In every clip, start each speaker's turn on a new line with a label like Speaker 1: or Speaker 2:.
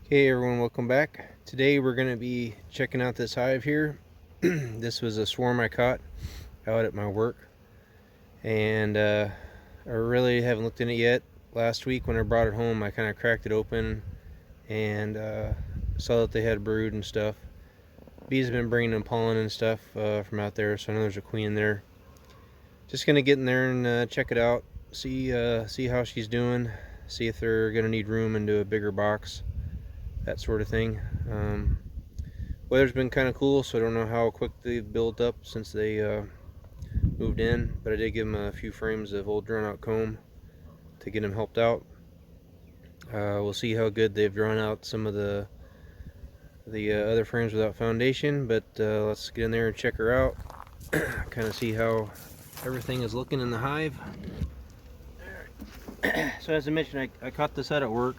Speaker 1: Hey everyone, welcome back. Today we're going to be checking out this hive here. This was a swarm I caught out at my work, and I really haven't looked in it yet. Last week when I brought it home, I kind of cracked it open and saw that they had brood and stuff. Bees have been bringing in pollen and stuff from out there, so I know there's a queen in there. Just going to get in there and check it out, see how she's doing, see if they're going to need room into a bigger box, that sort of thing. Weather's been kind of cool, so I don't know how quick they've built up since they moved in, but I did give them a few frames of old drawn out comb to get them helped out. We'll see how good they've drawn out some of the other frames without foundation, but let's get in there and check her out. Kind of see how everything is looking in the hive. So as I mentioned, I caught this out at work.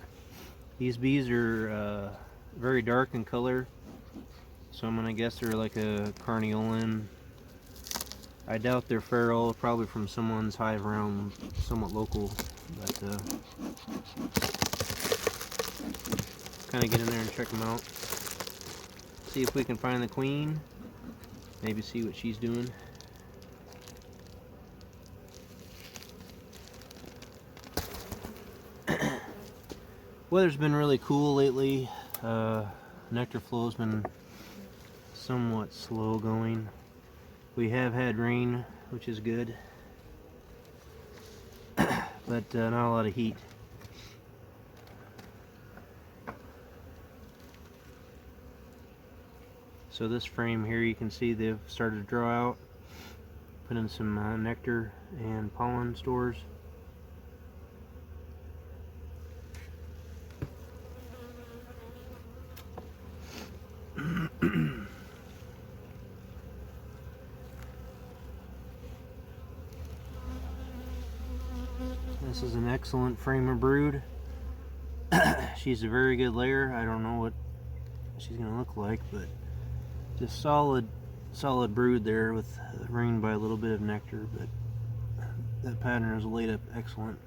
Speaker 1: These bees are very dark in color, so I'm gonna guess they're like a Carniolan. I doubt they're feral, probably from someone's hive around somewhat local, but kind of get in there and check them out. See if we can find the queen, maybe see what she's doing. Weather's been really cool lately. Nectar flow's been somewhat slow going. We have had rain, which is good, but not a lot of heat. So this frame here, you can see they've started to draw out, put in some nectar and pollen stores. This is an excellent frame of brood. She's a very good layer. I don't know what she's gonna look like, but just solid brood there with ringed by a little bit of nectar, but that pattern is laid up excellent.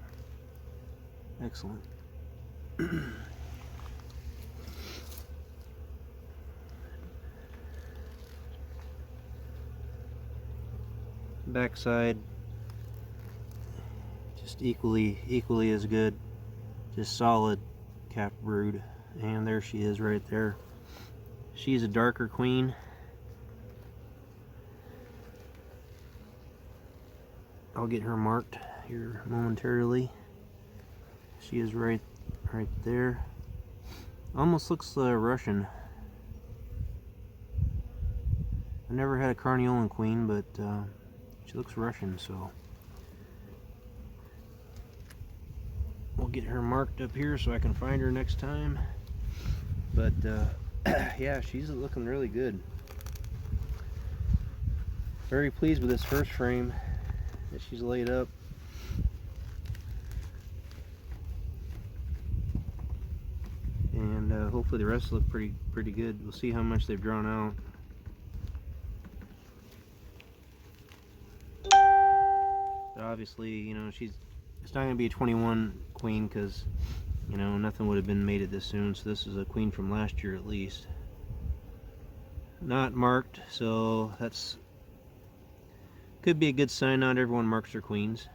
Speaker 1: Backside just equally as good, just solid capped brood. And there she is right there. She's a darker queen. I'll get her marked here momentarily. She is right there. Almost looks Russian. I never had a Carniolan queen, but she looks Russian, so we'll get her marked up here so I can find her next time. But yeah, she's looking really good. Very pleased with this first frame that she's laid up. And hopefully the rest look pretty good. We'll see how much they've drawn out. But obviously, you know, it's not going to be a 21 queen because, you know, nothing would have been mated this soon. So this is a queen from last year at least. Not marked, so that's could be a good sign. Not everyone marks their queens.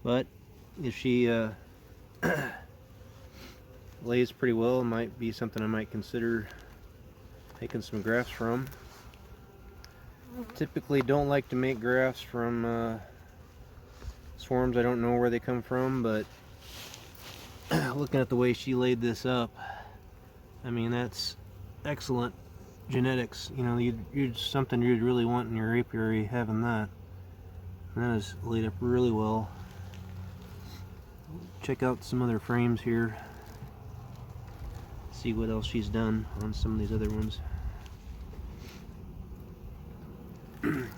Speaker 1: But if she lays pretty well, it might be something I might consider making some grafts from. Typically don't like to make grafts from swarms. I don't know where they come from, but looking at the way she laid this up, I mean, that's excellent genetics. You know, you'd something you'd really want in your apiary, having that. And that is laid up really well. Check out some other frames here. See what else she's done on some of these other ones.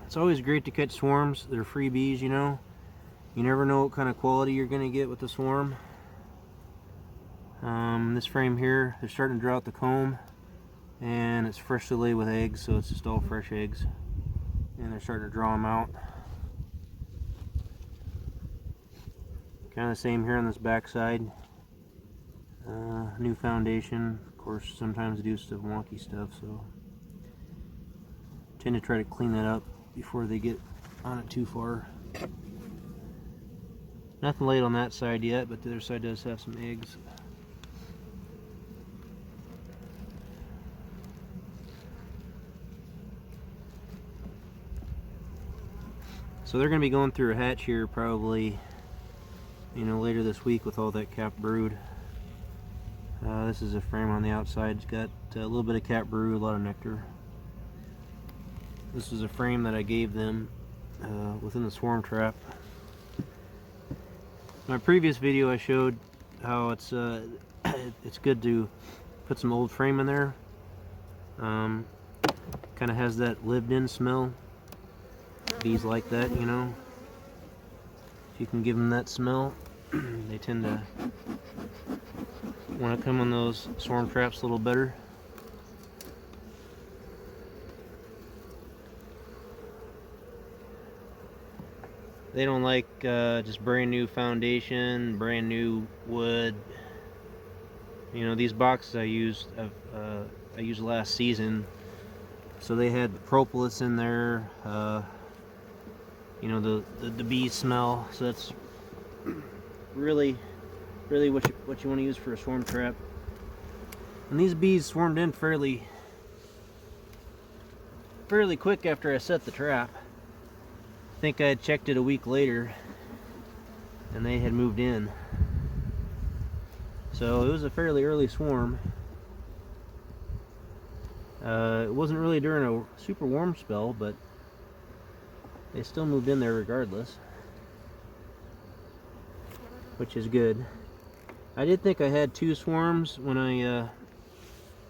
Speaker 1: It's always great to catch swarms. They're freebies, you know. You never know what kind of quality you're going to get with the swarm. This frame here, they're starting to draw out the comb, and it's freshly laid with eggs, so it's just all fresh eggs. And they're starting to draw them out. Kind of the same here on this back side. New foundation. Of course, sometimes they do some wonky stuff, so tend to try to clean that up before they get on it too far. Nothing laid on that side yet, but the other side does have some eggs. So they're going to be going through a hatch here probably, later this week with all that capped brood. This is a frame on the outside. It's got a little bit of capped brood, a lot of nectar. This is a frame that I gave them within the swarm trap. My previous video I showed how it's good to put some old frame in there. Kind of has that lived-in smell. Bees like that, If you can give them that smell, they tend to want to come on those swarm traps a little better. They don't like just brand new foundation, brand new wood. These boxes I used last season, so they had propolis in there. The bee smell. So that's really what you want to use for a swarm trap. And these bees swarmed in fairly quick after I set the trap. I think I had checked it a week later and they had moved in. So it was a fairly early swarm. It wasn't really during a super warm spell, but they still moved in there regardless, which is good. I did think I had 2 swarms when I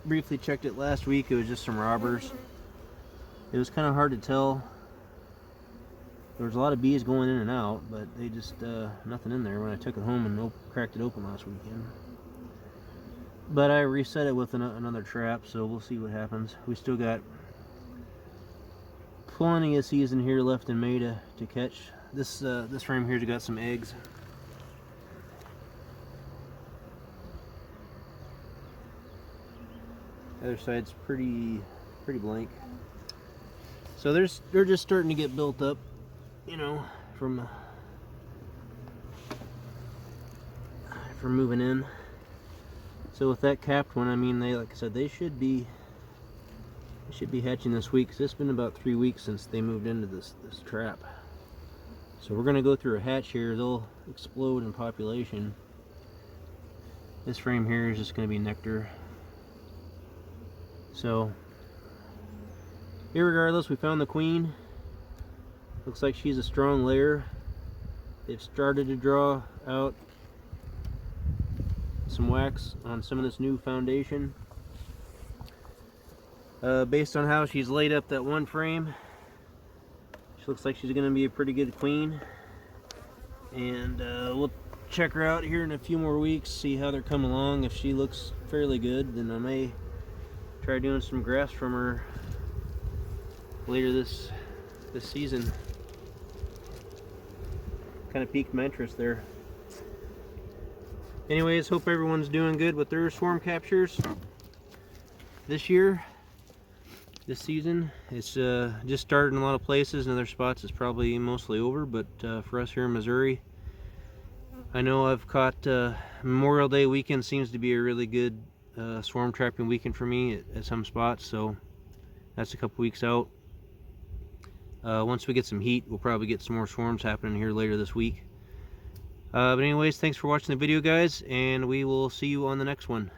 Speaker 1: briefly checked it last week. It was just some robbers. It was kind of hard to tell. There was a lot of bees going in and out, but they just nothing in there when I took it home and cracked it open last weekend. But I reset it with another trap, so we'll see what happens. We still got plenty of season here left in May to catch. This frame here's got some eggs. The other side's pretty blank. So they're just starting to get built up, from moving in. So with that capped one, like I said, they should be hatching this week, because it's been about 3 weeks since they moved into this trap. So we're going to go through a hatch here. They'll explode in population. This frame here is just going to be nectar. So irregardless, we found the queen. Looks like she's a strong layer. They've started to draw out some wax on some of this new foundation. Based on how she's laid up that one frame, she looks like she's going to be a pretty good queen. And we'll check her out here in a few more weeks, see how they're coming along. If she looks fairly good, then I may try doing some grafts from her later this season. Kind of piqued my interest there. Anyways, hope everyone's doing good with their swarm captures this year. This season, it's just started in a lot of places. In other spots, it's probably mostly over. But for us here in Missouri, I know I've caught Memorial Day weekend seems to be a really good swarm trapping weekend for me at some spots. So that's a couple weeks out. Once we get some heat, we'll probably get some more swarms happening here later this week. But anyways, thanks for watching the video, guys, and we will see you on the next one.